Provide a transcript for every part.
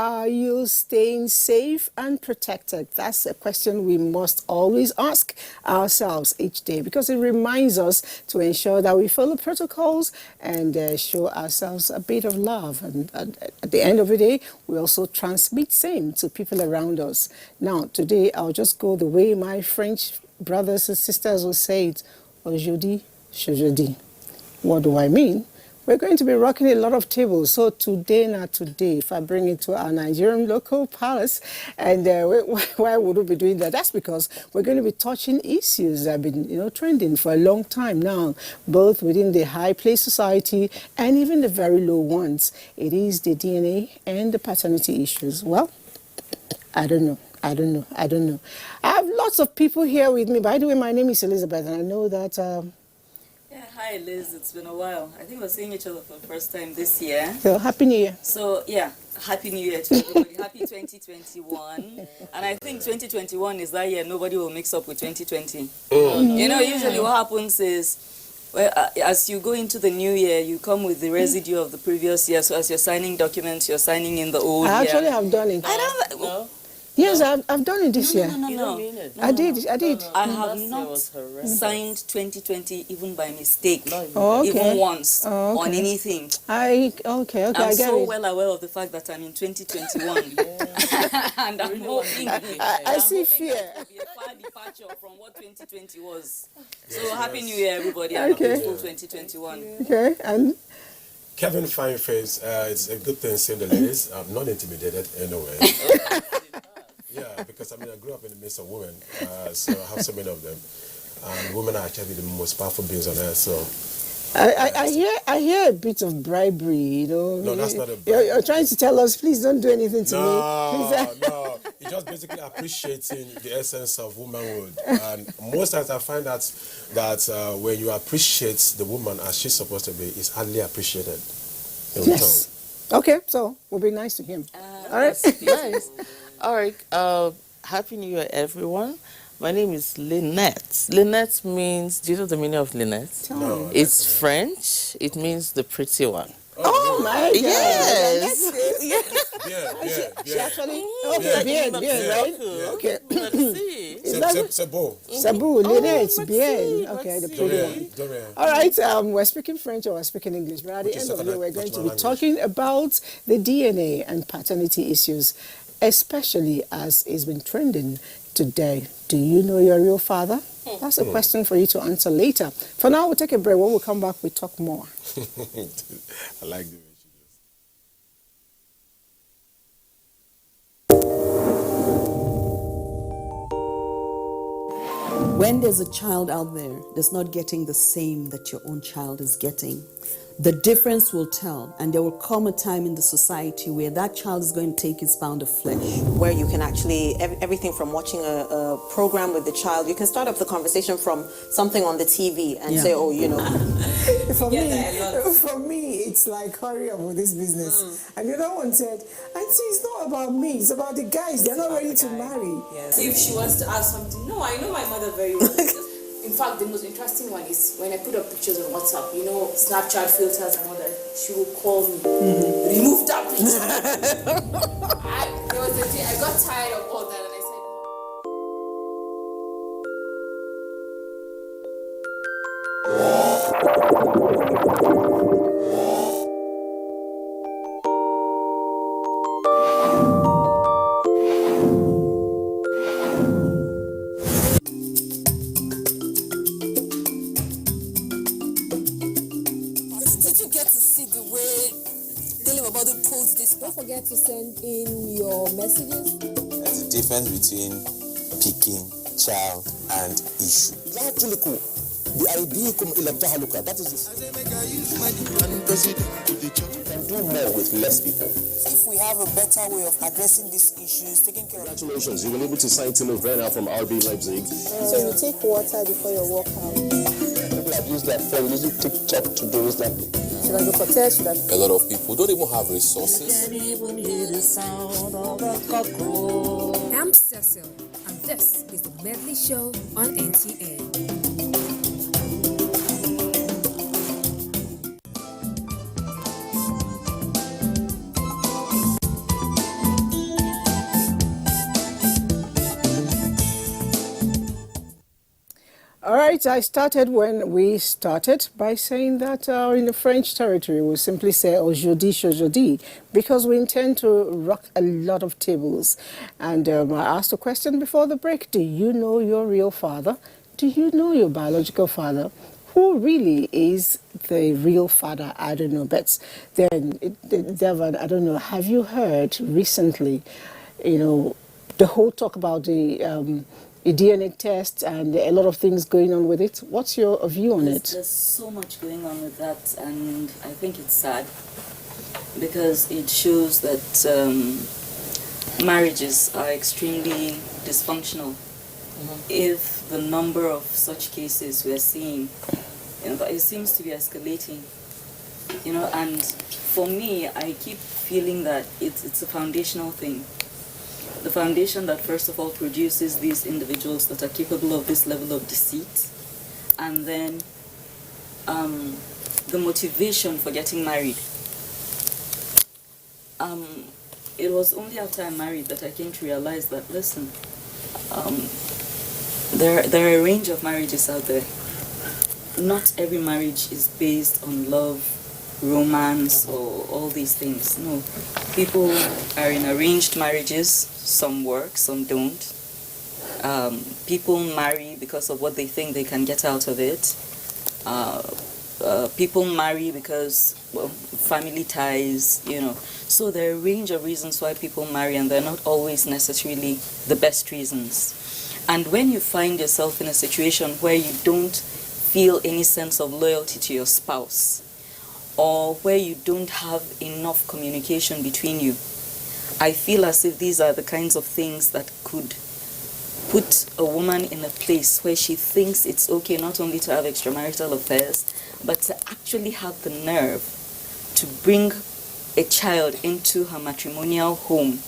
are you staying safe and protected? That's a question we must always ask ourselves each day, because it reminds us to ensure that we follow protocols and show ourselves a bit of love. And at the end of the day, we also transmit same to people around us. Now, today, I'll just go the way my French brothers and sisters will say it, aujourd'hui, c'est jeudi. What do I mean? We're going to be rocking a lot of tables. So today, if I bring it to our Nigerian local palace, and why would we be doing that? That's because we're going to be touching issues that have been, trending for a long time now, both within the high place society and even the very low ones. It is the DNA and the paternity issues. Well, I don't know. I have lots of people here with me. By the way, my name is Elizabeth, and I know that... Yeah, hi Liz, it's been a while. I think we're seeing each other for the first time this year. So, Happy New Year. So, yeah, Happy New Year to everybody. Happy 2021. And I think 2021 is that year nobody will mix up with 2020. Usually what happens is, well, as you go into the new year, you come with the residue of the previous year. So as you're signing documents, you're signing in the old year. I actually have done it. I don't know. Yes, I've done it this year. No. I did. I have not signed 2020 even by mistake, okay. even once, on anything. Okay, I'm I get so it. well aware of the fact that I'm in 2021. And I'm hoping I see fear. It will be a far departure from what 2020 was. So Happy New Year, everybody, and a peaceful 2021. Okay, and... Kevin Fineface, it's a good thing seeing the ladies. I'm not intimidated anyway. Yeah, because I grew up in the midst of women, so I have so many of them. And women are actually the most powerful beings on earth, so... I hear a bit of bribery, No, that's not a bribery. You're trying to tell us, please don't do anything to me. No. It's just basically appreciating the essence of womanhood. And most times I find that when you appreciate the woman as she's supposed to be, it's hardly appreciated in return. Okay, so we'll be nice to him. All right. Nice. All right. Happy New Year, everyone. My name is Lynette. Lynette means, do you know the meaning of Lynette? No, it's French. It means the pretty one. Oh my God. Yes. Beard. She actually... Okay, beard, right? Okay. Sabu, Lynette, bien. Okay, the pretty one. All right, we're speaking French or we're speaking English, but at the end of the day, we're going to be talking about the DNA and paternity issues, especially as it's been trending today. Do you know your real father? That's a question for you to answer later. For now, we'll take a break. When we come back, we talk more. I like the way she does. When there's a child out there that's not getting the same that your own child is getting, the difference will tell, and there will come a time in the society where that child is going to take its pound of flesh. Where you can actually, everything from watching a program with the child, you can start off the conversation from something on the TV and say, For me, it's like, hurry up with this business. And the other one said, Auntie, it's not about me, it's about the guys, they're not ready to marry. Yes. If she wants to ask something, no, I know my mother very well. In fact, the most interesting one is when I put up pictures on WhatsApp, Snapchat filters and all that, she will call me, remove that picture. There was a day I got tired of all that and I said, don't forget to send in your messages. There's a difference between picking, child, and issue. The idea that is you can do more with less people. if we have a better way of addressing these issues, taking care of... Congratulations, you were able to sign Timo Werner from RB Leipzig. So you take water before your workout. People have used their phone, using TikTok to do that. Should I go for test? A lot of people don't even have resources. I'm Cecil, and this is the Medley Show on NTA. right, I started when we started by saying that in the French territory we simply say aujourd'hui, because we intend to rock a lot of tables. And I asked a question before the break: do you know your real father? Do you know your biological father? Who really is the real father? I don't know. But then, Devon, I don't know, have you heard recently, the whole talk about the DNA test and a lot of things going on with it? What's your view on it? There's so much going on with that, and I think it's sad because it shows that marriages are extremely dysfunctional. If the number of such cases we're seeing, it seems to be escalating, and for me, I keep feeling that it's a foundational thing. The foundation that first of all produces these individuals that are capable of this level of deceit, and then the motivation for getting married. It was only after I married that I came to realize that, listen, there are a range of marriages out there. Not every marriage is based on love, romance, or all these things. No, people are in arranged marriages. Some work, some don't. People marry because of what they think they can get out of it. People marry because, family ties, So there are a range of reasons why people marry, and they're not always necessarily the best reasons. And when you find yourself in a situation where you don't feel any sense of loyalty to your spouse, or where you don't have enough communication between you, I feel as if these are the kinds of things that could put a woman in a place where she thinks it's okay not only to have extramarital affairs, but to actually have the nerve to bring a child into her matrimonial home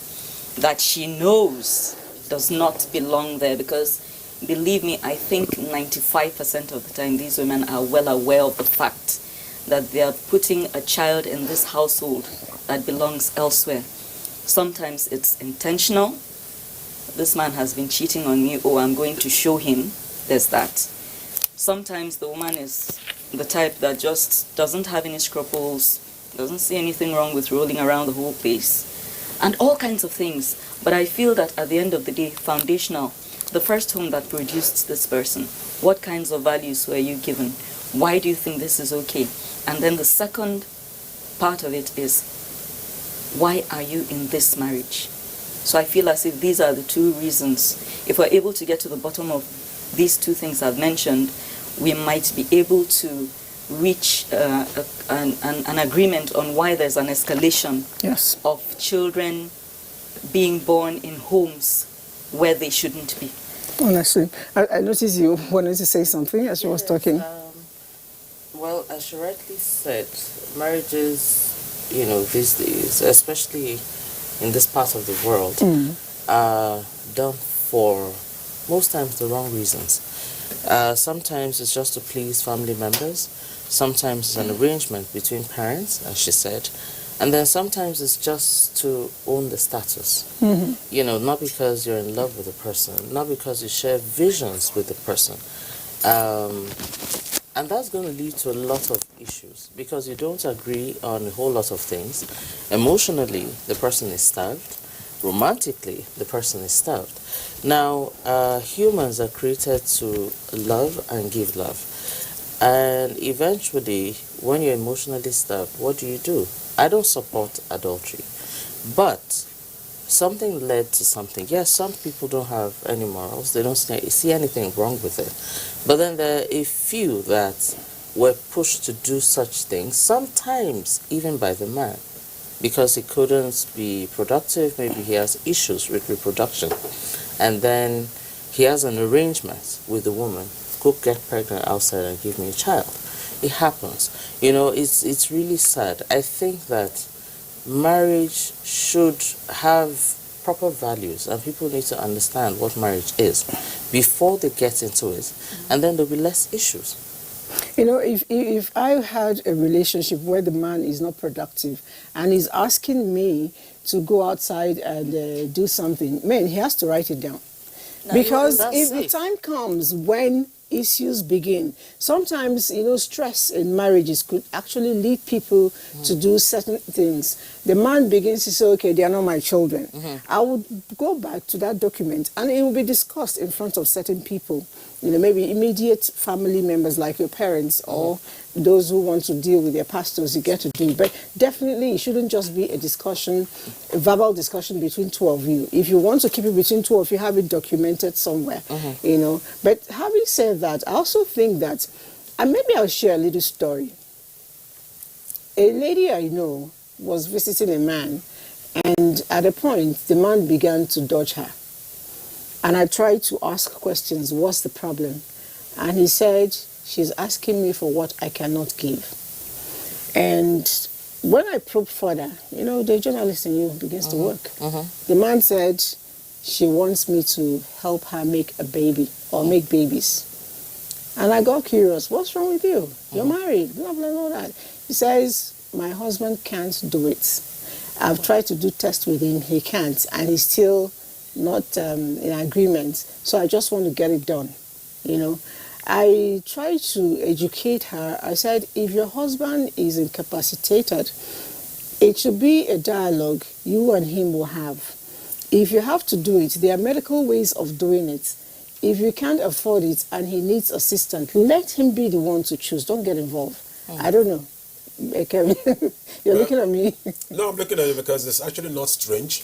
that she knows does not belong there. Because believe me, I think 95% of the time these women are well aware of the fact that they are putting a child in this household that belongs elsewhere. Sometimes it's intentional. This man has been cheating on me. Oh, I'm going to show him. There's that. Sometimes the woman is the type that just doesn't have any scruples, doesn't see anything wrong with rolling around the whole place, and all kinds of things. But I feel that at the end of the day, foundational, the first home that produced this person, what kinds of values were you given? Why do you think this is okay? And then the second part of it is, why are you in this marriage? So I feel as if these are the two reasons. If we're able to get to the bottom of these two things I've mentioned, we might be able to reach an agreement on why there's an escalation of children being born in homes where they shouldn't be. Honestly, I noticed you wanted to say something as she was talking. Well, as she rightly said, marriages, these days, especially in this part of the world, are done for most times the wrong reasons. Sometimes it's just to please family members. Sometimes it's an arrangement between parents, as she said. And then sometimes it's just to own the status. Not because you're in love with the person, not because you share visions with the person. And that's going to lead to a lot of issues because you don't agree on a whole lot of things. Emotionally, the person is starved. Romantically, the person is starved. Now, humans are created to love and give love. And eventually, when you're emotionally starved, what do? I don't support adultery. But something led to something. Yes, some people don't have any morals. They don't see anything wrong with it. But then there are a few that were pushed to do such things, sometimes even by the man, because he couldn't be productive. Maybe he has issues with reproduction. And then he has an arrangement with the woman. Go get pregnant outside and give me a child. It happens. It's really sad. I think that marriage should have proper values, and people need to understand what marriage is before they get into it, and then there'll be less issues. If I had a relationship where the man is not productive and is asking me to go outside and do something, man, he has to write it down. Because if the time comes when issues begin. Sometimes, stress in marriages could actually lead people to do certain things. The man begins to say, okay, they are not my children. I would go back to that document and it will be discussed in front of certain people. Maybe immediate family members like your parents or those who want to deal with their pastors, you get to do. But definitely it shouldn't just be a discussion, a verbal discussion between two of you. If you want to keep it between two of you, have it documented somewhere, But having said that, I also think that, and maybe I'll share a little story. A lady I know was visiting a man, and at a point, the man began to dodge her. And I tried to ask questions, what's the problem? And he said, she's asking me for what I cannot give. And when I probed further, the journalist in you begins to work. The man said, she wants me to help her make a baby or make babies. And I got curious, what's wrong with you? You're married, blah, blah, blah, that. He says, my husband can't do it. I've tried to do tests with him, he can't, and he's still not in agreement. So I just want to get it done, I tried to educate her. I said, if your husband is incapacitated, it should be a dialogue you and him will have. If you have to do it, there are medical ways of doing it. If you can't afford it and he needs assistance, let him be the one to choose. Don't get involved. I don't know. Kevin, you're looking at me. No, I'm looking at it because it's actually not strange.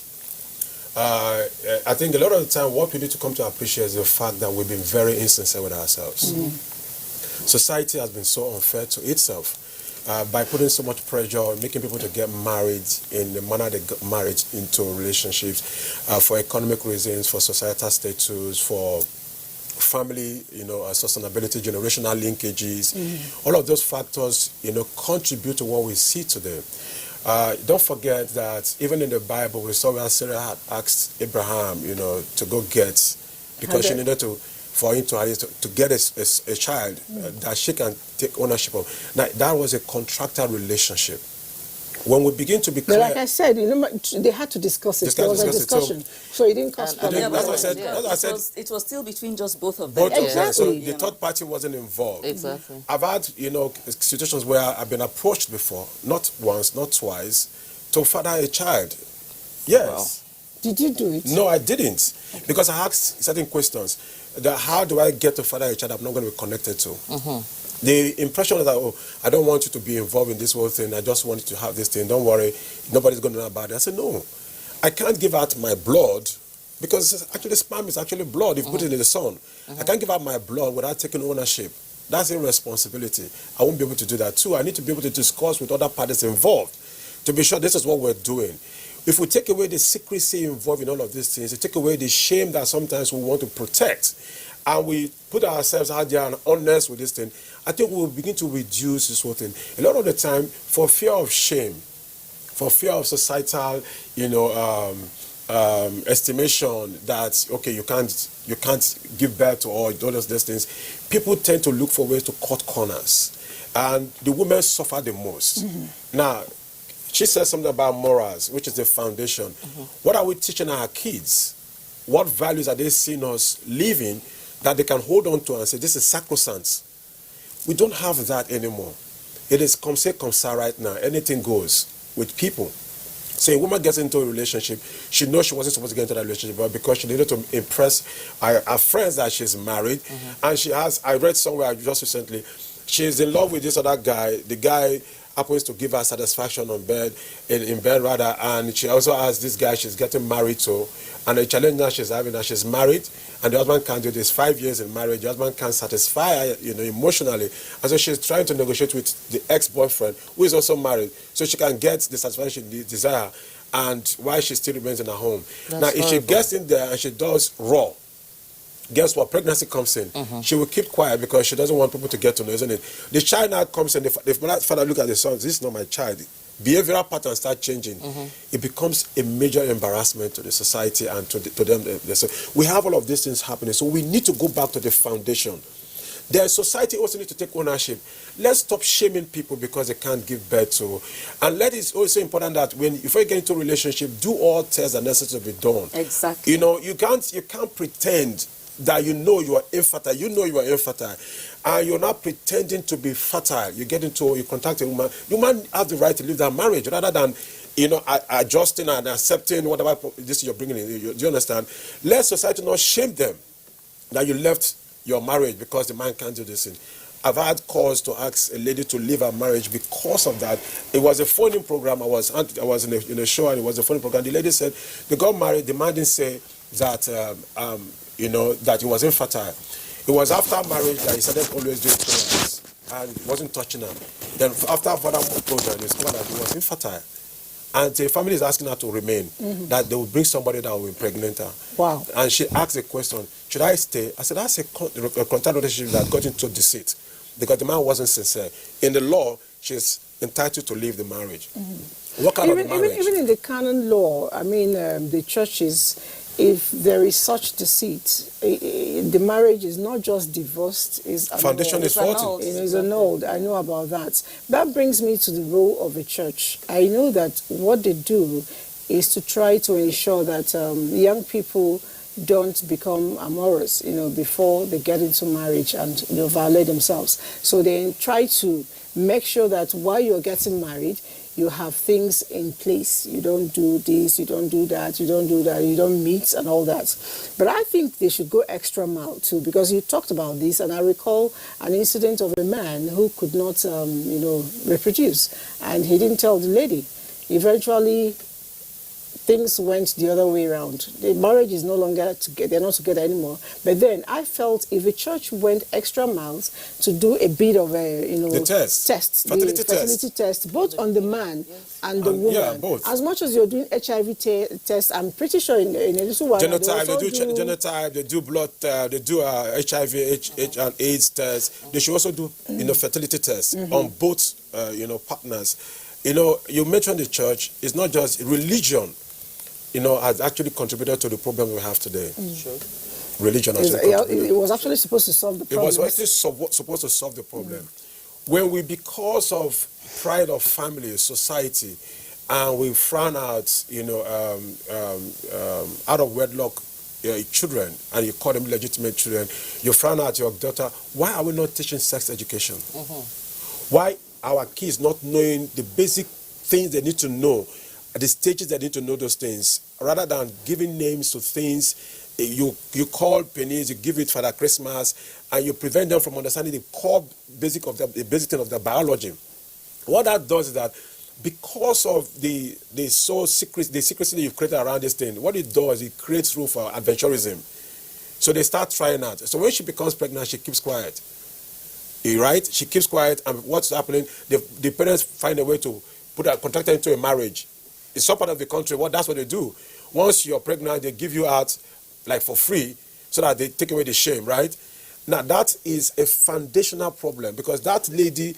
I think a lot of the time what we need to come to appreciate is the fact that we've been very insincere with ourselves. Society has been so unfair to itself by putting so much pressure, making people to get married in the manner they got married into relationships for economic reasons, for societal status, for family, sustainability, generational linkages. All of those factors, contribute to what we see today. Don't forget that even in the Bible, we saw where Sarah had asked Abraham, to go get, because she needed for him to get a child that she can take ownership of. Now, that was a contractual relationship. When we begin to be clear... But like I said, they had to discuss it. There was a discussion. So it didn't cost problems. It was still between just both of them. Both of them. So the third party wasn't involved. Exactly. I've had, situations where I've been approached before, not once, not twice, to father a child. Yes. Wow. Did you do it? No, I didn't. Okay. Because I asked certain questions. How do I get to father a child I'm not going to be connected to? The impression is that, I don't want you to be involved in this whole thing. I just want you to have this thing. Don't worry. Nobody's going to know about it. I said, no. I can't give out my blood because actually sperm is actually blood if you put it in the sun. I can't give out my blood without taking ownership. That's irresponsibility. I won't be able to do that too. I need to be able to discuss with other parties involved to be sure this is what we're doing. If we take away the secrecy involved in all of these things, we take away the shame that sometimes we want to protect, and we put ourselves out there and honest with this thing, I think we will begin to reduce this whole thing. A lot of the time, for fear of shame, for fear of societal, estimation that, okay, you can't give birth to all those things, people tend to look for ways to cut corners. And the women suffer the most. Now, she said something about morals, which is the foundation. What are we teaching our kids? What values are they seeing us living that they can hold on to and say, this is sacrosanct? We don't have that anymore. It is come say, come say right now. Anything goes with people. So a woman gets into a relationship, she knows she wasn't supposed to get into that relationship, but because she needed to impress her friends that she's married, and she has, I read somewhere just recently, she's in love with this other guy. The guy happens to give her satisfaction on bed, in bed rather, and she also has this guy she's getting married to, and the challenge that she's having, that she's married, and the husband can't do this. 5 years in marriage, the husband can't satisfy her, emotionally, and so she's trying to negotiate with the ex-boyfriend, who is also married, so she can get the satisfaction she desire, and while she still remains in her home. That's now, if horrible. She gets in there and she does raw, guess what? Pregnancy comes in. She will keep quiet because she doesn't want people to get to know, isn't it? The child now comes in, the father look at the son, this is not my child. Behavioral patterns start changing. It becomes a major embarrassment to the society and to them. So we have all of these things happening. So we need to go back to the foundation. The society also needs to take ownership. Let's stop shaming people because they can't give birth to. And it's also important that before you get into a relationship, do all tests that are necessary to be done. Exactly. You can't pretend that you know you are infertile, and you're not pretending to be fertile. You contact a woman. You man have the right to leave that marriage rather than, adjusting and accepting whatever this you're bringing in. Do you understand? Let society not shame them that you left your marriage because the man can't do this thing. I've had calls to ask a lady to leave her marriage because of that. It was a phoning program. I was in a show, and it was a phoning program. The lady said they got married. The man didn't say that that he was infertile. It was after marriage that he started always doing prayers and wasn't touching her. Then after further program, they discovered that he was infertile. And the family is asking her to remain, that they will bring somebody that will impregnate her. Wow. And she asked the question, should I stay? I said, that's a contract relationship that got into deceit because the man wasn't sincere. In the law, she's entitled to leave the marriage. Walk out of the marriage. Even in the canon law, I mean, the churches, if there is such deceit, the marriage is not just divorced, it's foundation is faulty. It's annulled. I know about that. That brings me to the role of the church. I know that what they do is to try to ensure that young people don't become amorous, before they get into marriage and violate themselves. So they try to make sure that while you're getting married, you have things in place. You don't do this, you don't do that, you don't do that, you don't meet and all that. But I think they should go extra mile too, because you talked about this, and I recall an incident of a man who could not, reproduce, and he didn't tell the lady. Eventually, things went the other way around. The marriage is no longer together, they're not together anymore. But then I felt if the church went extra miles to do a bit of the fertility test, both on the man and the woman. Yeah, both. As much as you're doing HIV test, I'm pretty sure in a little while genotype, they do blood, they do HIV, and AIDS test. They should also do fertility tests on both partners. You mentioned the church. It's not just religion. Has actually contributed to the problem we have today. Sure. Religion it was actually supposed to solve the problem. It was actually supposed to solve the problem. When we, because of pride of family, society, and we frown out, out of wedlock children, and you call them legitimate children, you frown out your daughter. Why are we not teaching sex education? Why our kids not knowing the basic things they need to know? At the stages they need to know those things, rather than giving names to things. You call pennies, you give it for Christmas, and you prevent them from understanding the core basic thing of their biology. What that does is that because of the secrecy that you've created around this thing, what it does, it creates room for adventurism. So they start trying out. So when she becomes pregnant, she keeps quiet. Right? She keeps quiet, and what's happening? The parents find a way to contract her into a marriage. In some part of the country, that's what they do. Once you're pregnant, they give you out like for free so that they take away the shame, right? Now, that is a foundational problem because that lady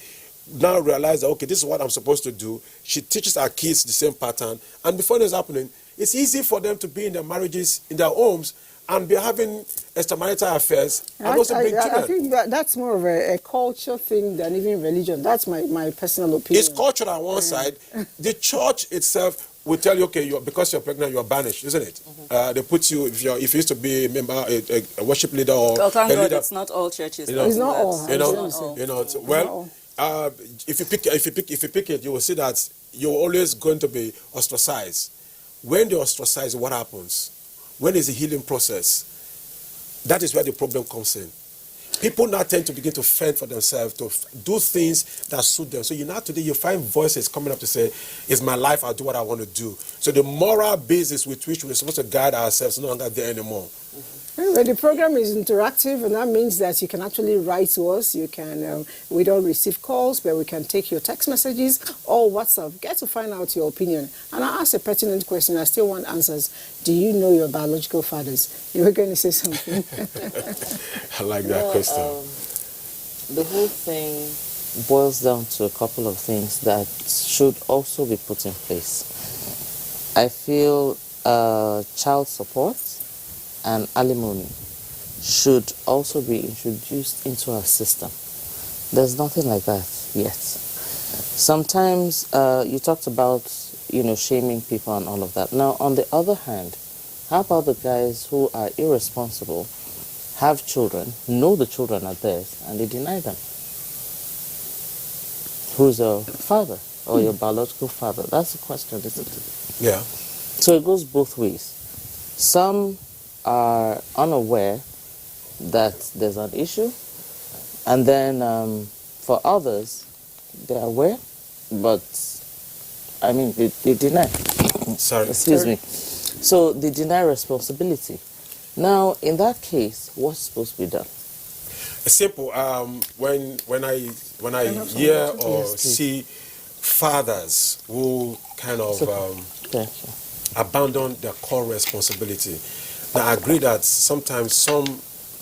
now realizes, okay, this is what I'm supposed to do. She teaches her kids the same pattern. And before this is happening, it's easy for them to be in their marriages, in their homes, and be having extramarital affairs and also bring children. I think that's more of a culture thing than even religion. That's my personal opinion. It's culture on one side. The church itself will tell you, okay, because you're pregnant, you're banished, isn't it? They put you, if you used to be a member, a worship leader or thank a God leader. It's not all churches. It's not all. If you pick it, you will see that you're always going to be ostracized. When they ostracize, what happens? When is the healing process? That is where the problem comes in. People now tend to begin to fend for themselves, to do things that suit them. So today you find voices coming up to say, it's my life, I'll do what I want to do. So the moral basis with which we're supposed to guide ourselves is no longer there anymore. Anyway, the program is interactive, and that means that you can actually write to us. You can, we don't receive calls, but we can take your text messages or WhatsApp. Get to find out your opinion. And I asked a pertinent question. I still want answers. Do you know your biological fathers? You were going to say something. I like that question. The whole thing boils down to a couple of things that should also be put in place. I feel child support and alimony should also be introduced into our system. There's nothing like that yet. Sometimes you talked about, shaming people and all of that. Now, on the other hand, how about the guys who are irresponsible, have children, know the children are theirs, and they deny them. Who's your father or your biological father? That's the question, isn't it? Yeah. So it goes both ways. Some are unaware that there's an issue, and then for others, they're aware, but I mean, they deny. Sorry. Excuse me. So they deny responsibility. Now, in that case, what's supposed to be done? It's simple. When I hear or see fathers who kind of abandon their core responsibility, now I agree that sometimes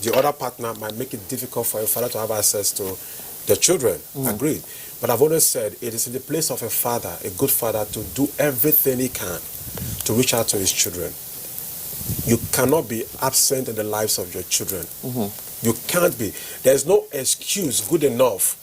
the other partner might make it difficult for a father to have access to the children. Agreed. But I've always said it is in the place of a father, a good father, to do everything he can to reach out to his children. You cannot be absent in the lives of your children. You can't be. There's no excuse good enough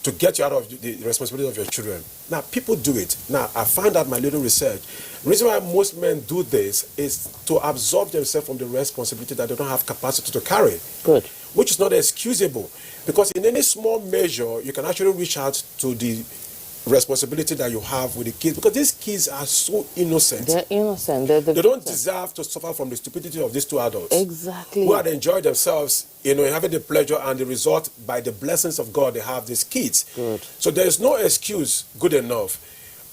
to get you out of the responsibility of your children. Now, people do it. Now, I found out my little research. The reason why most men do this is to absolve themselves from the responsibility that they don't have capacity to carry. Good. Which is not excusable. Because in any small measure, you can actually reach out to the responsibility that you have with the kids, because these kids are so innocent. They're innocent. They don't deserve to suffer from the stupidity of these two adults. Exactly. Who had enjoyed themselves, having the pleasure and the result by the blessings of God they have these kids. Good. So there is no excuse good enough.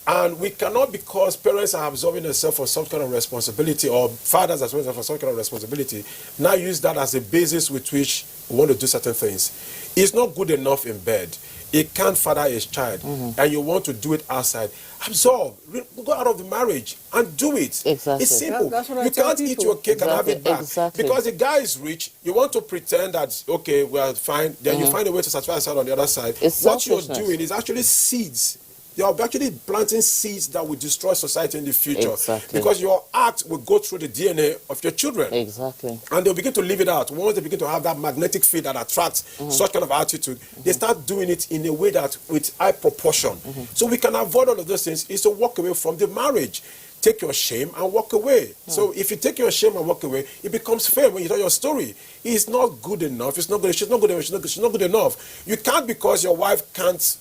And we cannot, because parents are absolving themselves for some kind of responsibility, or fathers are absolving themselves for some kind of responsibility, now use that as a basis with which we want to do certain things. It's not good enough in bed. He can't father his child, and you want to do it outside. Absolve. Go out of the marriage and do it. Exactly. It's simple. That's what I you tell can't eat people. your cake and have it back. Exactly. Because the guy is rich, you want to pretend that, okay, well, fine, then you find a way to satisfy yourself on the other side. It's what you're selfishness. doing is actually seeds. You're actually planting seeds that will destroy society in the future. Exactly. Because your act will go through the DNA of your children. Exactly. And they'll begin to live it out. Once they begin to have that magnetic field that attracts such kind of attitude, they start doing it in a way that with high proportion. So we can avoid all of those things, is to walk away from the marriage. Take your shame and walk away. So if you take your shame and walk away, it becomes fair when you tell your story. It's not good enough. It's not good. She's not good enough. She's not good enough. You can't, because your wife can't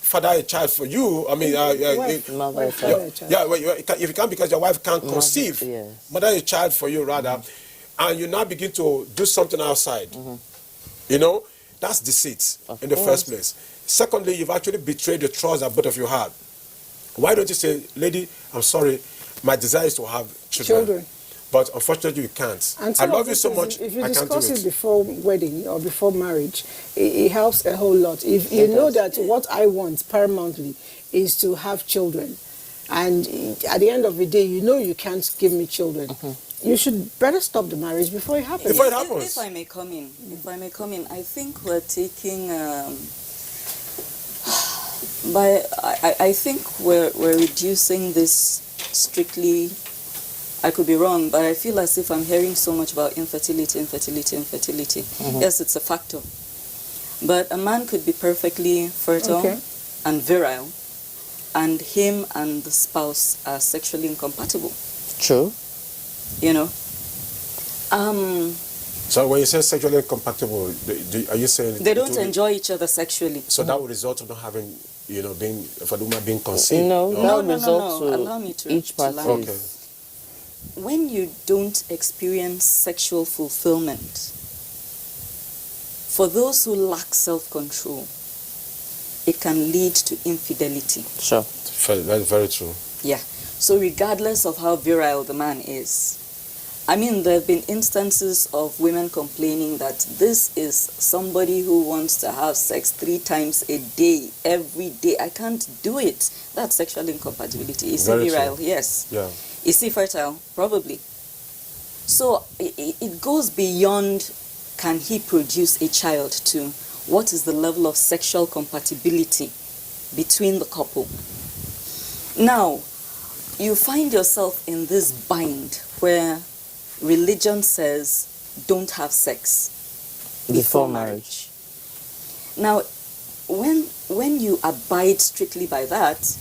father a child for you. I mean, if you can't, because your wife can't conceive, mother a child for you rather, and you now begin to do something outside. That's deceit in the first place. Secondly, you've actually betrayed the trust that both of you had. Why don't you say, lady, I'm sorry, my desire is to have children. But unfortunately, you can't. And I love you so much, if you I can't do discuss it. it before wedding or before marriage, it helps a whole lot. If you know that what I want paramountly is to have children, and at the end of the day, you know you can't give me children, you should better stop the marriage before it happens. Before it happens. If I may come in, I think we're taking... I think we're reducing this strictly... I could be wrong, but I feel as if I'm hearing so much about infertility. Yes, it's a factor. But a man could be perfectly fertile and virile, and him and the spouse are sexually incompatible. True. So when you say sexually incompatible, are you saying... They don't enjoy each other sexually. So that would result in not having, for the woman being conceived? No. Allow me to each party. Okay. When you don't experience sexual fulfillment, for those who lack self-control, it can lead to infidelity. Sure. That's very true. Yeah. So regardless of how virile the man is, I mean, there have been instances of women complaining that this is somebody who wants to have sex 3 times a day, every day. I can't do it. That's sexual incompatibility. Is he virile? Yes. Yeah. Is he fertile? Probably. So it goes beyond, can he produce a child, to what is the level of sexual compatibility between the couple. Now, you find yourself in this bind where religion says don't have sex before marriage. Now, when you abide strictly by that,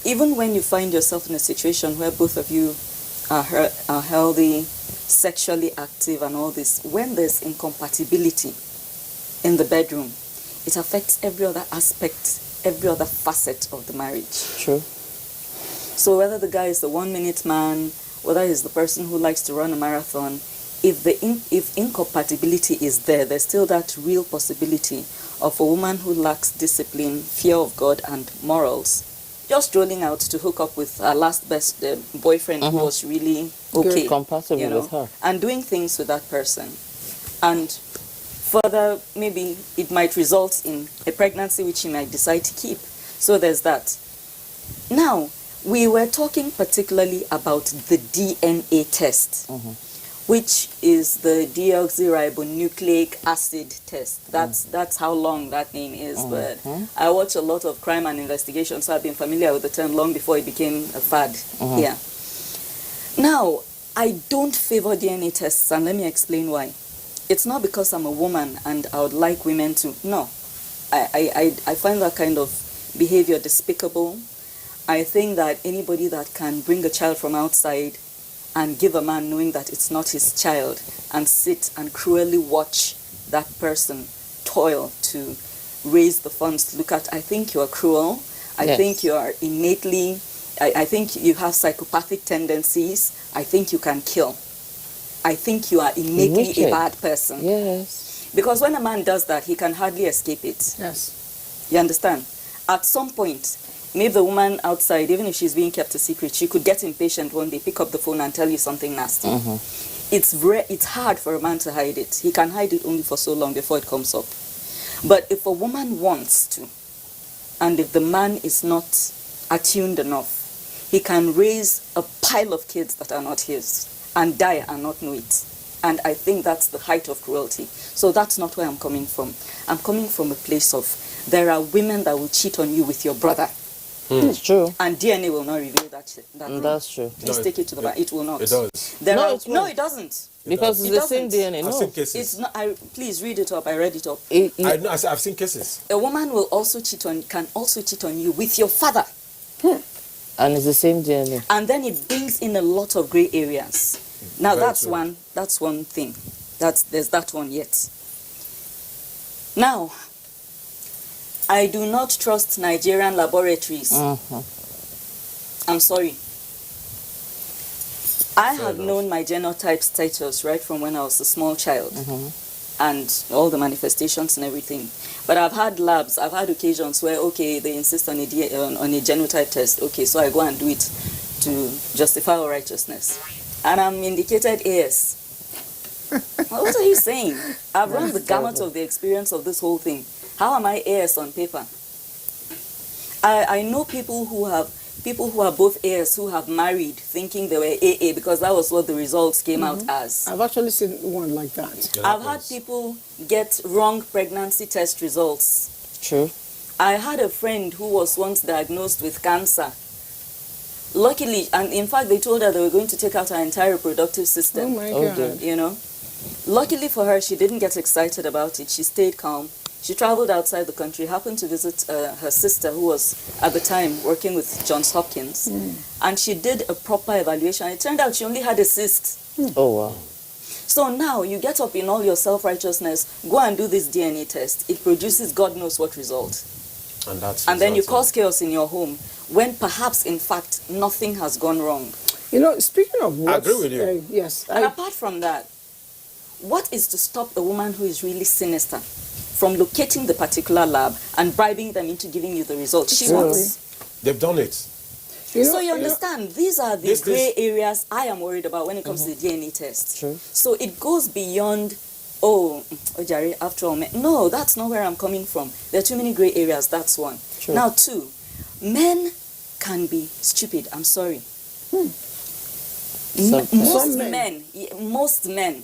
even when you find yourself in a situation where both of you are healthy, sexually active and all this, when there's incompatibility in the bedroom, it affects every other aspect, every other facet of the marriage. True. So whether the guy is the 1 minute man, whether he's the person who likes to run a marathon, if incompatibility is there, there's still that real possibility of a woman who lacks discipline, fear of God, and morals, just rolling out to hook up with her last best boyfriend who was really okay, compatible with her, and doing things with that person. And further, maybe it might result in a pregnancy which he might decide to keep. So there's that. Now, we were talking particularly about the DNA test, which is the deoxyribonucleic acid test. That's how long that name is. But I watch a lot of crime and investigation, so I've been familiar with the term long before it became a fad here. Now, I don't favor DNA tests, and let me explain why. It's not because I'm a woman and I would like women to. No. I find that kind of behavior despicable. I think that anybody that can bring a child from outside and give a man knowing that it's not his child and sit and cruelly watch that person toil to raise the funds to look at, I think you are cruel. I think you are innately, I think you have psychopathic tendencies. I think you can kill. I think you are innately a bad person. Yes. Because when a man does that, he can hardly escape it. Yes. You understand? At some point, maybe the woman outside, even if she's being kept a secret, she could get impatient one day, pick up the phone and tell you something nasty. It's hard for a man to hide it. He can hide it only for so long before it comes up. But if a woman wants to, and if the man is not attuned enough, he can raise a pile of kids that are not his and die and not know it. And I think that's the height of cruelty. So that's not where I'm coming from. I'm coming from a place of, there are women that will cheat on you with your brother. It's true. And DNA will not reveal that. That's true. Please take it to the back. It will not. It does. No, it doesn't. Because it's the same DNA. I've No. seen cases. It's not. Please read it up. I read it up. I know. I've seen cases. A woman will also can also cheat on you with your father. And it's the same DNA. And then it brings in a lot of gray areas. Now Very that's true. one thing. There's that one yet. Now, I do not trust Nigerian laboratories. I'm sorry. I have known my genotype status right from when I was a small child. And all the manifestations and everything. But I've had labs, I've had occasions where, okay, they insist on a genotype test. Okay, so I go and do it to justify our righteousness. And I'm indicated AS. Well, what are you saying? I've run the gamut of the experience of this whole thing. How am I AS on paper? I know people who are both AS who have married thinking they were AA because that was what the results came out as. I've actually seen one like that. I've had people get wrong pregnancy test results. True. I had a friend who was once diagnosed with cancer. Luckily, and in fact, they told her they were going to take out her entire reproductive system. Oh my God. You know? Luckily for her, she didn't get excited about it. She stayed calm. She traveled outside the country, happened to visit her sister, who was at the time working with Johns Hopkins. And she did a proper evaluation. It turned out she only had a cyst. Oh, wow. So now you get up in all your self-righteousness, go and do this DNA test. It produces God knows what result. And then you cause chaos in your home when perhaps, in fact, nothing has gone wrong. You know, speaking of what... I agree with you. Yes. And apart from that, what is to stop a woman who is really sinister from locating the particular lab and bribing them into giving you the results she wants? They've done it. So you understand, these are the gray areas I am worried about when it comes to the DNA test. True. So it goes beyond, Jerry, after all, no, that's not where I'm coming from. There are too many gray areas, that's one. True. Now, two, men can be stupid, I'm sorry. Most men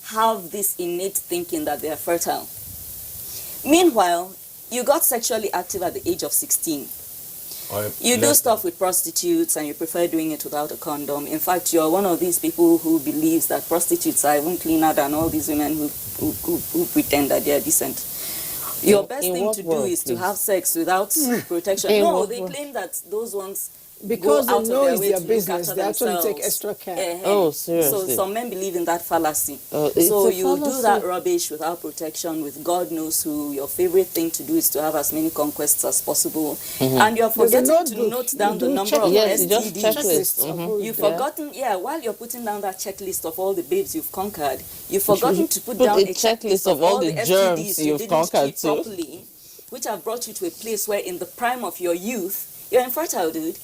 have this innate thinking that they are fertile. Meanwhile, you got sexually active at the age of 16. You do stuff with prostitutes and you prefer doing it without a condom. In fact, you're one of these people who believes that prostitutes are even cleaner than all these women who pretend that they are decent. Your best thing to do is to have sex without protection. No, they claim that those ones, Because go they out know of their it's way their to business, look they after actually take themselves. extra care. Oh, So seriously. some men believe in that fallacy. It's So a you do fallacy. that rubbish without protection, with God knows who. Your favorite thing to do is to have as many conquests as possible. And you're There's a forgetting to notebook. note You down the do number of Yes, you just STDs. checklist. You've forgotten, while you're putting down that checklist of all the babes you've conquered, you've forgotten to put down a a checklist of all the germs STDs you you've didn't conquered treat too. properly, which have brought you to a place where in the prime of your youth, you're infertile, dude.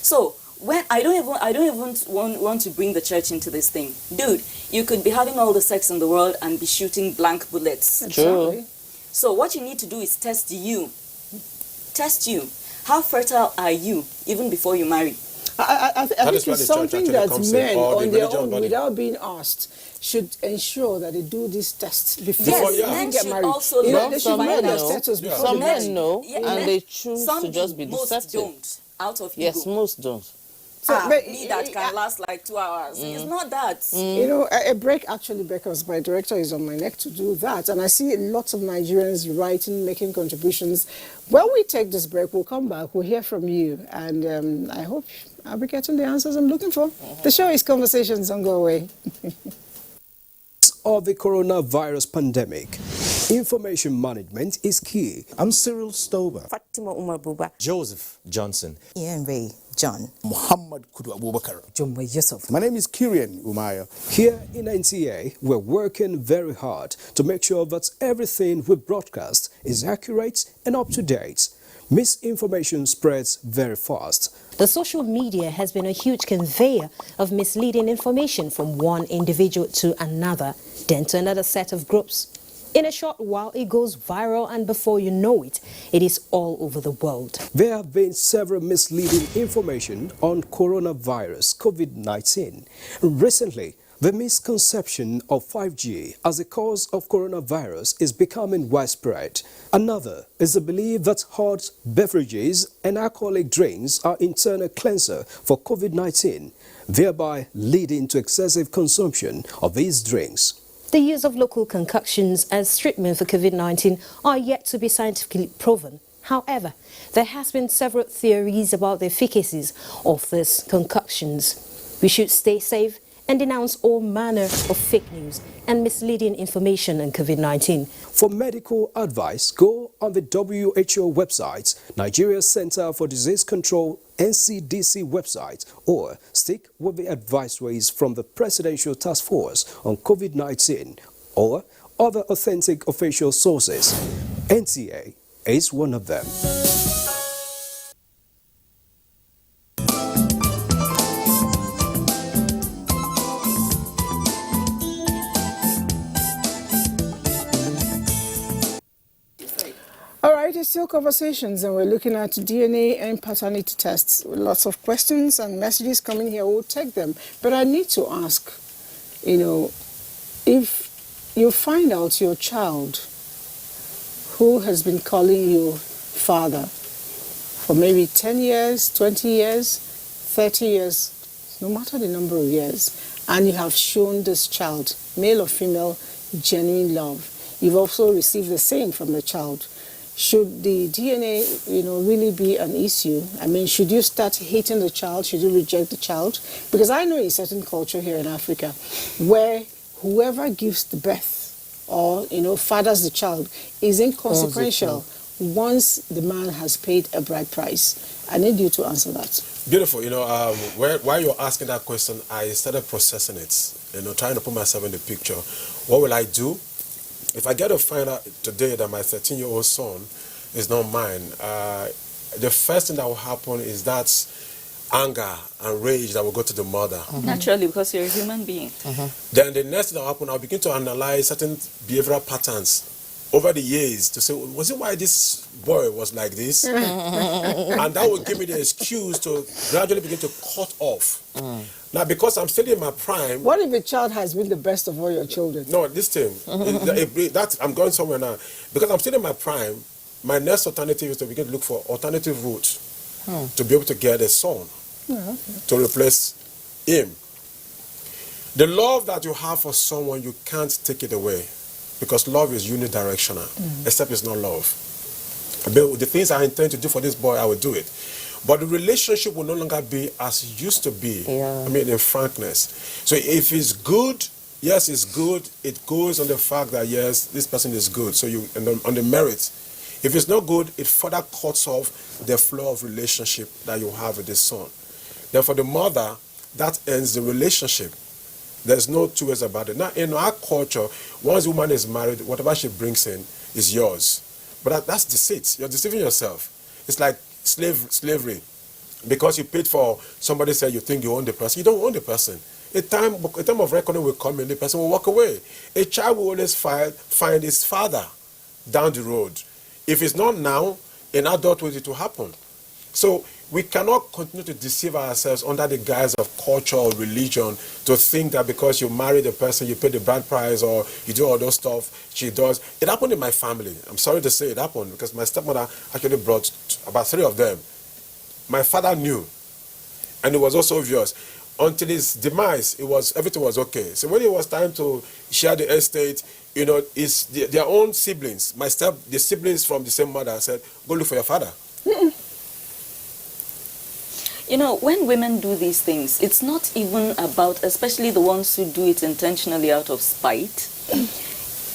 So when I don't even want to bring the church into this thing. Dude, you could be having all the sex in the world and be shooting blank bullets. True. So what you need to do is test you. Test you. How fertile are you even before you marry? I think is where it's the church something actually that comes in, men or the on their religious own, body. without being asked, should ensure that they do these tests before Yes, they men even get should married. also You know, learn they to should find know their out. status before Some they get men know, Yeah, and men- they choose some to just be do, most deceptive. don't, out of Yes, ego. most don't. but- Me that can last like 2 hours. It's not that. You know, a break actually beckons. My director is on my neck to do that. And I see lots of Nigerians writing, making contributions. When we take this break, we'll come back, we'll hear from you. And I hope I'll be getting the answers I'm looking for. The show is Conversations, don't go away. Of the coronavirus pandemic, information management is key. I'm Cyril Stober. Fatima Umar Buba. Joseph Johnson. Ian Ray John. Muhammad Kudu Abubakar. Jumbo Yusuf. My name is Kirian Umaya. Here in NTA, we're working very hard to make sure that everything we broadcast is accurate and up to date. Misinformation spreads very fast. The social media has been a huge conveyor of misleading information from one individual to another, then to another set of groups. In a short while, it goes viral, and before you know it, it is all over the world. There have been several misleading information on coronavirus COVID-19. Recently, the misconception of 5G as a cause of coronavirus is becoming widespread. Another is the belief that hot beverages and alcoholic drinks are internal cleanser for COVID-19, thereby leading to excessive consumption of these drinks. The use of local concoctions as treatment for COVID-19 are yet to be scientifically proven. However, there has been several theories about the efficacies of these concoctions. We should stay safe and denounce all manner of fake news and misleading information on COVID-19. For medical advice, go on the WHO website, Nigeria Center for Disease Control, NCDC website, or stick with the advisories from the Presidential Task Force on COVID-19 or other authentic official sources. NTA is one of them. All right, it's still Conversations, and we're looking at DNA and paternity tests. Lots of questions and messages coming here. We'll take them. But I need to ask, you know, if you find out your child who has been calling you father for maybe 10 years, 20 years, 30 years, no matter the number of years, and you have shown this child, male or female, genuine love, you've also received the same from the child. Should the DNA, really be an issue? I mean, should you start hating the child? Should you reject the child? Because I know in certain culture here in Africa where whoever gives the birth or, fathers the child is inconsequential once the man has paid a bride price. I need you to answer that. Beautiful. While you're asking that question, I started processing it, trying to put myself in the picture. What will I do? If I get to find out today that my 13-year-old son is not mine, the first thing that will happen is that anger and rage that will go to the mother. Naturally, because you're a human being. Then the next thing that will happen, I'll begin to analyze certain behavioral patterns over the years to say, was it why this boy was like this? And that will give me the excuse to gradually begin to cut off. Now, because I'm still in my prime... What if a child has been the best of all your children? No, this thing, I'm going somewhere now. Because I'm still in my prime, my next alternative is to begin to look for alternative routes to be able to get a son to replace him. The love that you have for someone, you can't take it away. Because love is unidirectional, except it's not love. But the things I intend to do for this boy, I will do it. But the relationship will no longer be as it used to be. Yeah. I mean, in frankness. So if it's good, yes, it's good. It goes on the fact that, yes, this person is good. So you, and on the merit. If it's not good, it further cuts off the flow of relationship that you have with the son. Then for the mother, that ends the relationship. There's no two ways about it. Now, in our culture, once a woman is married, whatever she brings in is yours. But that's deceit. You're deceiving yourself. It's like slavery. Because you paid for somebody said you think you own the person. You don't own the person. A time of reckoning will come and the person will walk away. A child will always find his father down the road. If it's not now, in adulthood it will happen. So we cannot continue to deceive ourselves under the guise of culture or religion to think that because you marry the person, you pay the bride price or you do all those stuff she does. It happened in my family. I'm sorry to say it happened because my stepmother actually brought about 3 of them. My father knew, and it was also obvious. Until his demise, everything was okay. So when it was time to share the estate, it's their own siblings. The siblings from the same mother said, "Go look for your father." When women do these things, it's not even about, especially the ones who do it intentionally out of spite.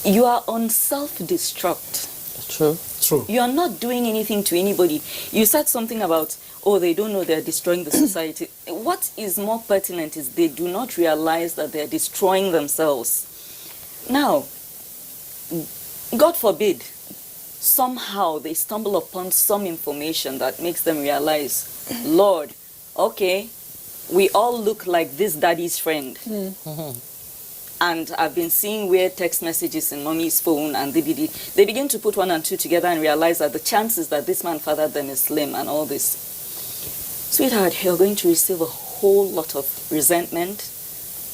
You are on self-destruct. True. You are not doing anything to anybody. You said something about, they don't know they're destroying the society. What is more pertinent is they do not realize that they're destroying themselves. Now, God forbid, somehow they stumble upon some information that makes them realize, Lord, okay, we all look like this daddy's friend. And I've been seeing weird text messages in mommy's phone, and they begin to put 1 and 2 together and realize that the chances that this man fathered them is slim and all this. Sweetheart, you're going to receive a whole lot of resentment,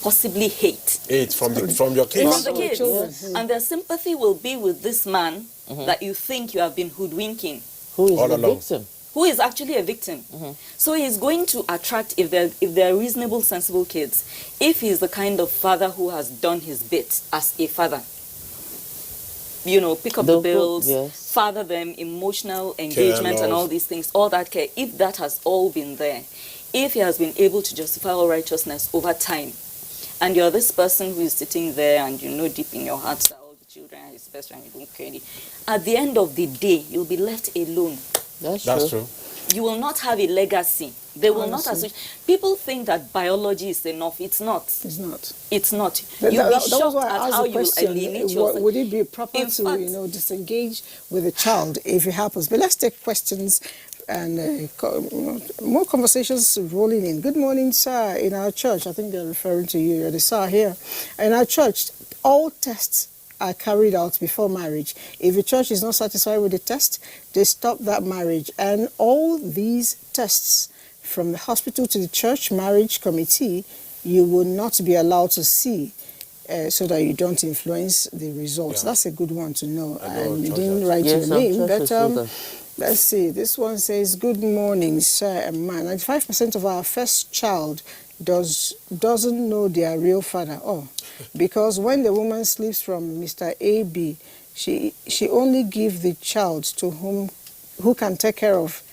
possibly hate. Hate from your kids. From the kids. Yes. And their sympathy will be with this man that you think you have been hoodwinking. Who is the victim? Who is actually a victim. So he's going to attract, if they're reasonable, sensible kids, if he's the kind of father who has done his bit as a father. Pick up the bills, father them, emotional engagement care, and all these things, all that care. If that has all been there, if he has been able to justify all righteousness over time, and you're this person who is sitting there and deep in your heart that all the children are his best friend, you don't care any. At the end of the day, you'll be left alone. That's true. You will not have a legacy. They will not associate. People think that biology is enough. It's not. It's not. It's not. That You'll be was shocked why I at asked how the you question, alienate yourself. would it be proper to disengage with the child if it happens? But let's take questions and more conversations rolling in. Good morning, sir. In our church, I think they're referring to you. You're the sir here. In our church, all tests are carried out before marriage. If the church is not satisfied with the test, they stop that marriage. And all these tests, from the hospital to the church marriage committee, you will not be allowed to see so that you don't influence the results. That's a good one to know. And you didn't write your name, but let's see. This one says, good morning, sir and man. 95% of our first child doesn't know their real father. Because when the woman sleeps from Mr. A.B., she only gives the child to who can take care of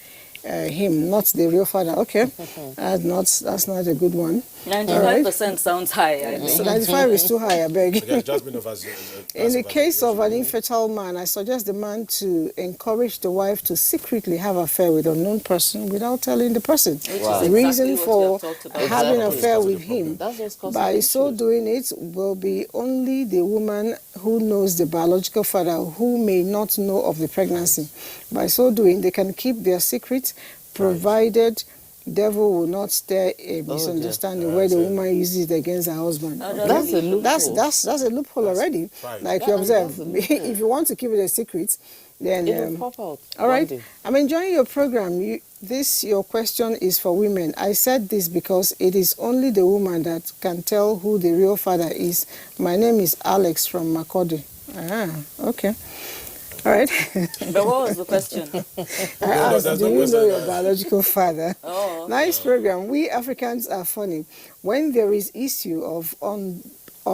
him, not the real father. Okay, that's not a good one. 95% sounds high. I think. So 95 is too high, I beg. In the case of an infertile man, I suggest the man to encourage the wife to secretly have an affair with an unknown person without telling the person. Wow. The reason for having an Exactly. affair with him, by so doing it, will be only the woman who knows the biological father who may not know of the pregnancy. By so doing, they can keep their secret, provided devil will not stir a misunderstanding where the woman uses it against her husband. That's a loophole. That's a loophole already. Like you observe, if you want to keep it a secret, then it will pop out. all right. I'm enjoying your program. Your question is for women. I said this because it is only the woman that can tell who the real father is. My name is Alex from Makurdi. Okay. All right. But what was the question? I asked, do you know your biological father? Nice program. We Africans are funny. When there is issue of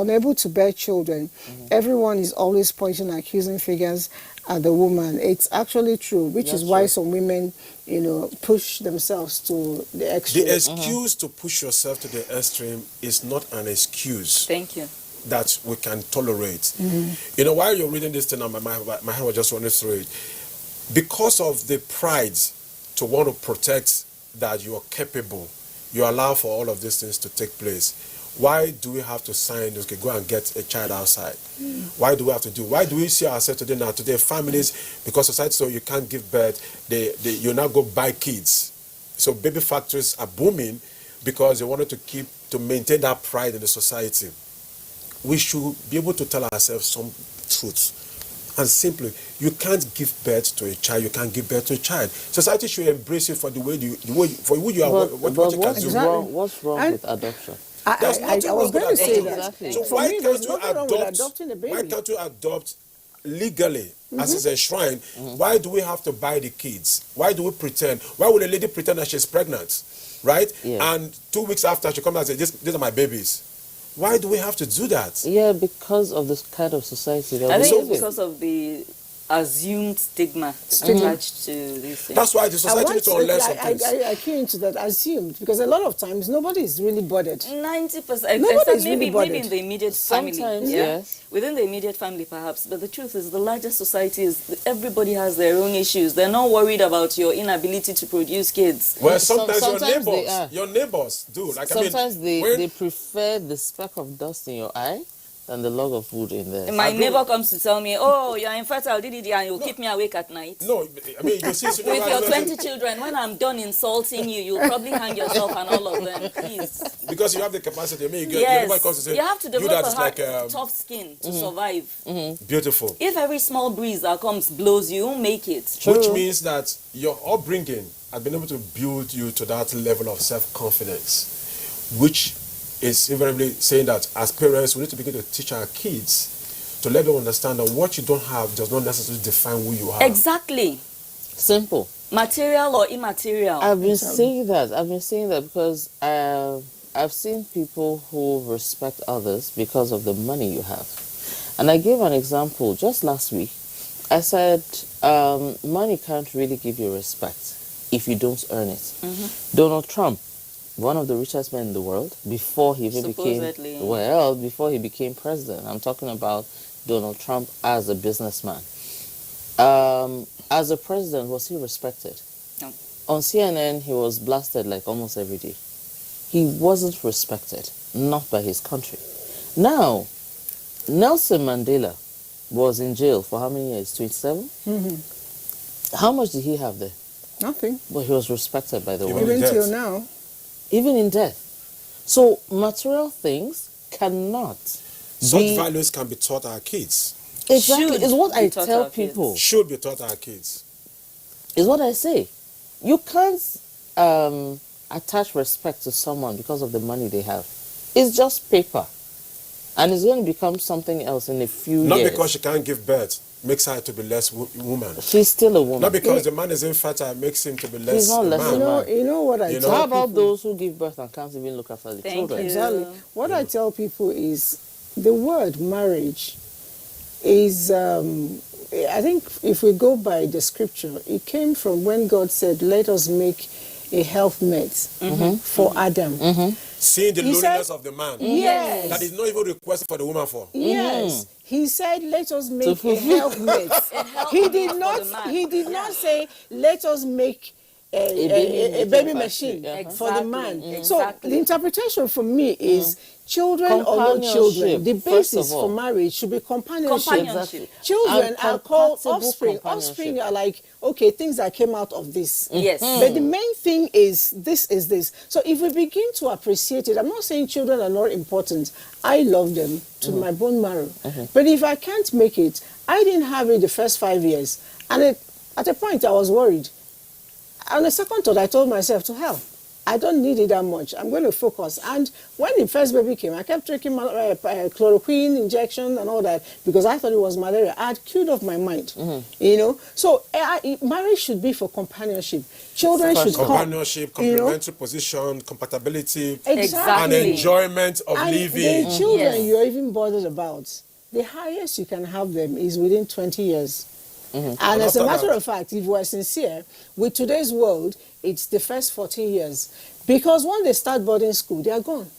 unable to bear children, everyone is always pointing accusing fingers at the woman. It's actually true, which is why some women, push themselves to the extreme. The excuse to push yourself to the extreme is not an excuse. Thank you. That we can tolerate. While you're reading this thing, my head was just running through it. Because of the pride to want to protect that you are capable, you allow for all of these things to take place. Why do we have to sign, okay, go and get a child outside? Why do we have to do? Why do we see ourselves today, families, because society so you can't give birth, you now go buy kids. So baby factories are booming because they wanted to maintain that pride in the society. We should be able to tell ourselves some truths. And simply, you can't give birth to a child. You can't give birth to a child. Society should embrace you for the way you are. What you can do. What's wrong with adoption? I was going to say that. Exactly. So For me, there's nothing wrong with adopting a baby. Why can't you adopt legally as is enshrined? Why do we have to buy the kids? Why do we pretend? Why would a lady pretend that she's pregnant, right? Yeah. And 2 weeks after she comes and says, these are my babies. Why do we have to do that? Yeah, because of this kind of society that I we think live it's because of the assumed stigma attached to these things. That's why the society needs to unlearn some things. I key into that, assumed, because a lot of times nobody is really bothered. 90%. Nobody is maybe really bothered. in the immediate family. Sometimes, yes. Within the immediate family, perhaps. But the truth is, the largest society is everybody has their own issues. They're not worried about your inability to produce kids. Well, sometimes sometimes your neighbors do. Like, sometimes they prefer the speck of dust in your eye than the log of wood in there. My neighbor comes to tell me, oh, you're infertile, and you'll keep me awake at night. No, I mean, you see... With your 20 children, when I'm done insulting you, you'll probably hang yourself and all of them, please. Because you have the capacity. I mean, Yes, comes to say, you have to develop a tough skin to survive. Beautiful. If every small breeze that comes blows you, won't make it. Which means that your upbringing has been able to build you to that level of self-confidence, which is invariably saying that as parents, we need to begin to teach our kids to let them understand that what you don't have does not necessarily define who you are. Exactly. Simple. Material or immaterial. I've been saying that because I've seen people who respect others because of the money you have. And I gave an example just last week. I said, money can't really give you respect if you don't earn it. Donald Trump, one of the richest men in the world, before he even before he became president. I'm talking about Donald Trump as a businessman. As a president, was he respected? No. On CNN, he was blasted like almost every day. He wasn't respected, not by his country. Now, Nelson Mandela was in jail for how many years? 27? How much did he have there? Nothing. But he was respected by the world. Even till now. Even in death. So material things cannot Such values can be taught our kids. Exactly. It's what I tell people. Should be taught our kids. Is what I say. You can't attach respect to someone because of the money they have. It's just paper. And it's going to become something else in a few years. Not because she can't give birth makes her to be less woman. She's still a woman. Not because the man is infertile makes him to be less He's not less man. a man. You know what I tell How about people? those who give birth and can't even look after the children? Exactly. What I tell people is the word marriage is, I think if we go by the scripture, it came from when God said, let us make a helpmate for Adam. Seeing the He loneliness said- of the man. Yes. That is not even requested for the woman for. Yes. He said, let us make a helpmate. He did not say, let us make a baby machine for the man. So the interpretation for me is children or no children. The basis for marriage should be companionship. Children And are called compatible offspring. Offspring are like, okay, things that came out of this. Yes. But the main thing is this. So if we begin to appreciate it, I'm not saying children are not important. I love them to my bone marrow. But if I can't make it, I didn't have it the first 5 years. And at a point I was worried. On the second thought, I told myself, to hell. I don't need it that much. I'm going to focus. And when the first baby came, I kept taking chloroquine injection and all that because I thought it was malaria. I had cured off my mind, you know. So marriage should be for companionship. Children should come. Companionship, complementary position, compatibility, Exactly. and enjoyment of And living. the children you're even bothered about, the highest you can have them is within 20 years. And as a matter of fact, if we're sincere, with today's world, it's the first 14 years. Because when they start boarding school, they are gone.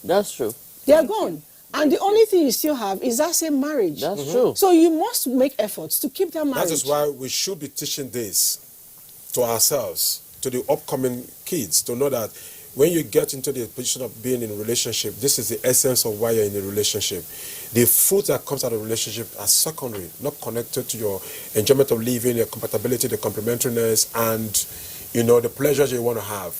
That's true. They are gone. And the only thing you still have is that same marriage. That's true. So you must make efforts to keep that marriage. That is why we should be teaching this to ourselves, to the upcoming kids, to know that when you get into the position of being in a relationship, this is the essence of why you're in a relationship. The fruit that comes out of a relationship are secondary, not connected to your enjoyment of living, your compatibility, the complementariness, and, you know, the pleasures you want to have.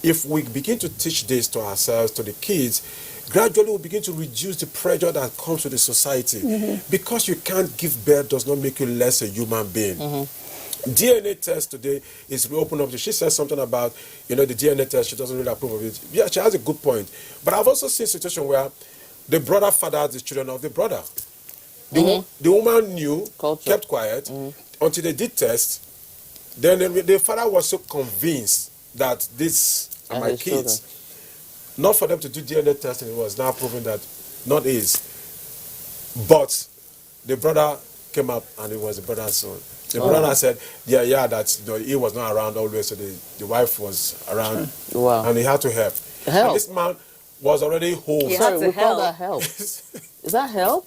If we begin to teach this to ourselves, to the kids, gradually we'll begin to reduce the pressure that comes to the society. Because you can't give birth does not make you less a human being. DNA test today is open up. She says something about, you know, the DNA test. She doesn't really approve of it. Yeah, she has a good point. But I've also seen a situation where the brother fathered the children of the brother. The woman knew, kept quiet until they did test. Then the father was so convinced that these are my kids. Not for them to do DNA testing, it was now proven that not his. But the brother came up and it was the brother's son. The brother said, that, you know, he was not around always, so the wife was around. Wow. And he had to help. And this man was already home. Sorry, we call that help. Is that help?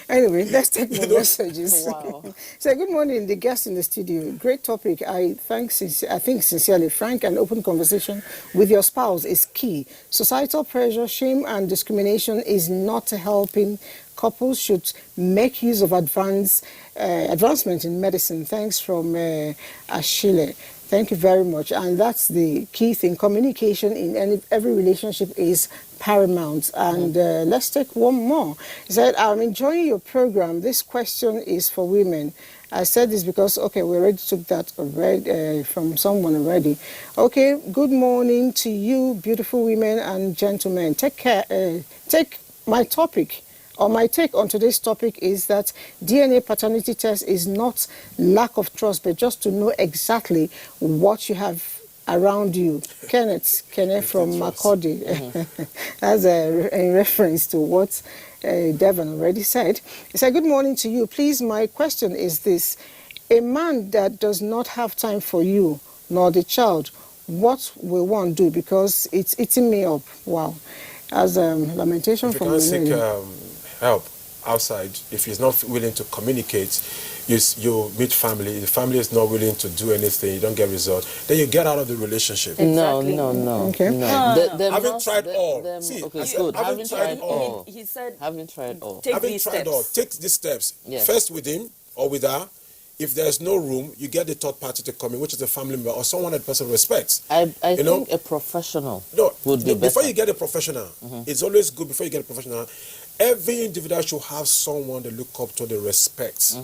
Anyway, let's take more messages. Wow. So, good morning, the guests in the studio. Great topic. I think sincerely, frank and open conversation with your spouse is key. Societal pressure, shame, and discrimination is not helping. Couples should make use of advancement in medicine. Thanks from Ashile. Thank you very much. And that's the key thing. Communication in every relationship is paramount. And let's take one more. He said, I'm enjoying your program. This question is for women. I said this because, okay, we already took that already from someone already. Okay, good morning to you, beautiful women and gentlemen. Take my topic. Or my take on today's topic is that DNA paternity test is not lack of trust, but just to know exactly what you have around you. Kenneth from Makurdi. That's a reference to what Devon already said. He said, good morning to you. Please, my question is this. A man that does not have time for you, nor the child, what will one do? Because it's eating me up. Wow. As a lamentation from the lady. Help outside. If he's not willing to communicate, you meet family. The family is not willing to do anything. You don't get result. Then you get out of the relationship. Exactly. No. Okay. No. Having tried all. See, okay, good. Having tried all. He said, having tried all. Take these steps. Take these steps. Yes. First with him or with her. If there's no room, you get the third party to come in, which is a family member or someone that the person respects. I think a professional would be better. Before you get a professional, it's always good before you get a professional. Every individual should have someone they look up to, they respect.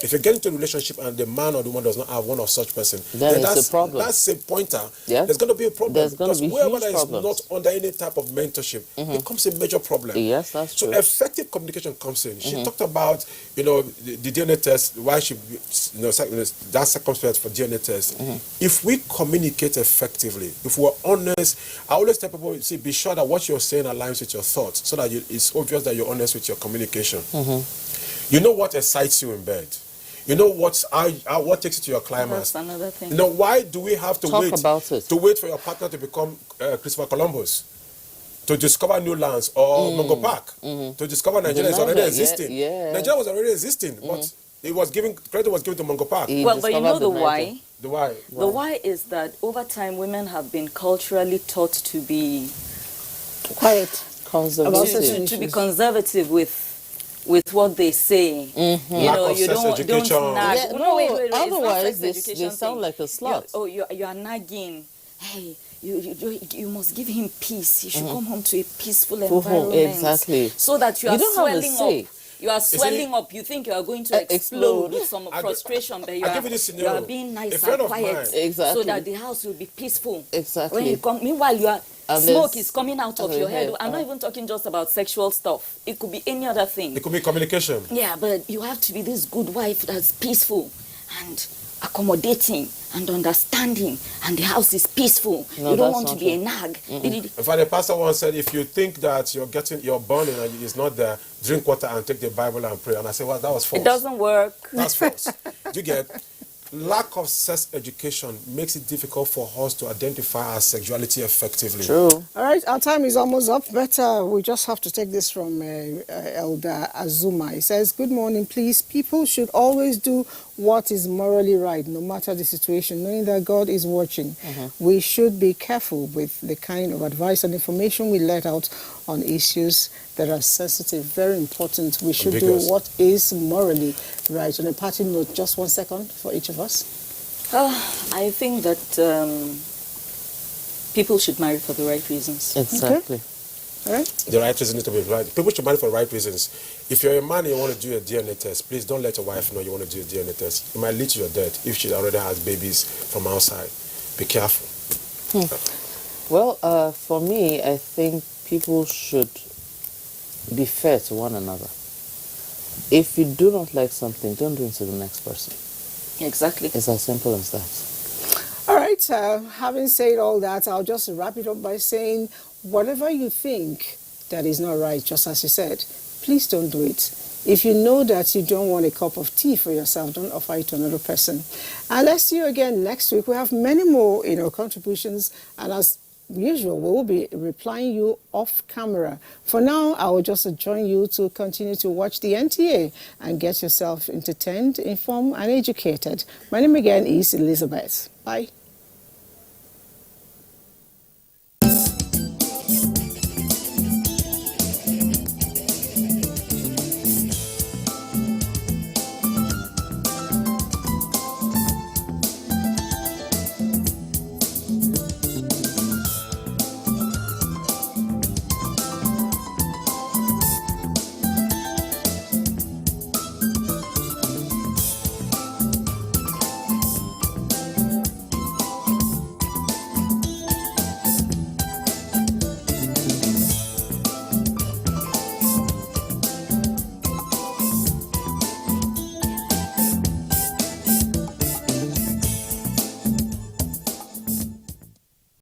If you get into a relationship and the man or the woman does not have one of such person, then that's a problem. That's a pointer. Yeah. There's going to be a problem. There's going to be whoever huge that is problems. not under any type of mentorship, it becomes a major problem. Yes, that's true. So effective communication comes in. She talked about, the DNA test, why she, that circumstance for DNA test. If we communicate effectively, if we're honest, I always tell people, be sure that what you're saying aligns with your thoughts, so that it's obvious that you're honest with your communication. You know what excites you in bed. You know what takes you to your climax. That's another thing. Why do we have to wait for your partner to become Christopher Columbus, to discover new lands, or Mungo Park, to discover Nigeria is already existing? Nigeria was already existing, but credit was given to Mungo Park. Well, but you know the why? The why? The why is that over time women have been culturally taught to be quiet, conservative, to be conservative with what they say. You don't nag. Wait, otherwise they sound like a slut. You are nagging. Hey, you must give him peace. He should come home to a peaceful environment. Exactly. So that you are don't swelling have a say. up. You are swelling up. You think you are going to explode with some frustration, but you are being nice and quiet, so that the house will be peaceful. Exactly. When you come, meanwhile, smoke is coming out of your head. I'm not even talking just about sexual stuff. It could be any other thing. It could be communication. Yeah, but you have to be this good wife that's peaceful and accommodating and understanding, and the house is peaceful. No, you don't that's want to not be a true. nag. In fact, the pastor once said, if you think that you're burning and it's not there, drink water and take the Bible and pray. And I said, well, that was false. It doesn't work. That's false. You get? Lack of sex education makes it difficult for us to identify our sexuality effectively. True. All right, our time is almost up, but we just have to take this from Elder Azuma. He says, good morning, please. People should always do what is morally right, no matter the situation, knowing that God is watching. We should be careful with the kind of advice and information we let out on issues that are sensitive, very important. We should do what is morally right. On a party note, just 1 second for each of us. I think that people should marry for the right reasons. Exactly. All right. The right reason to be right. People should marry for the right reasons. If you're a man and you want to do a DNA test, please don't let your wife know you want to do a DNA test. It might lead to your death if she already has babies from outside. Be careful. Well, for me, I think people should be fair to one another. If you do not like something, don't do it to the next person. Exactly. It's as simple as that. All right, having said all that, I'll just wrap it up by saying, whatever you think that is not right, just as you said, please don't do it. If you know that you don't want a cup of tea for yourself, don't offer it to another person. And let's see you again next week. We have many more, contributions, and as usual, we will be replying you off camera. For now, I will just join you to continue to watch the NTA and get yourself entertained, informed, and educated. My name again is Elizabeth. Bye.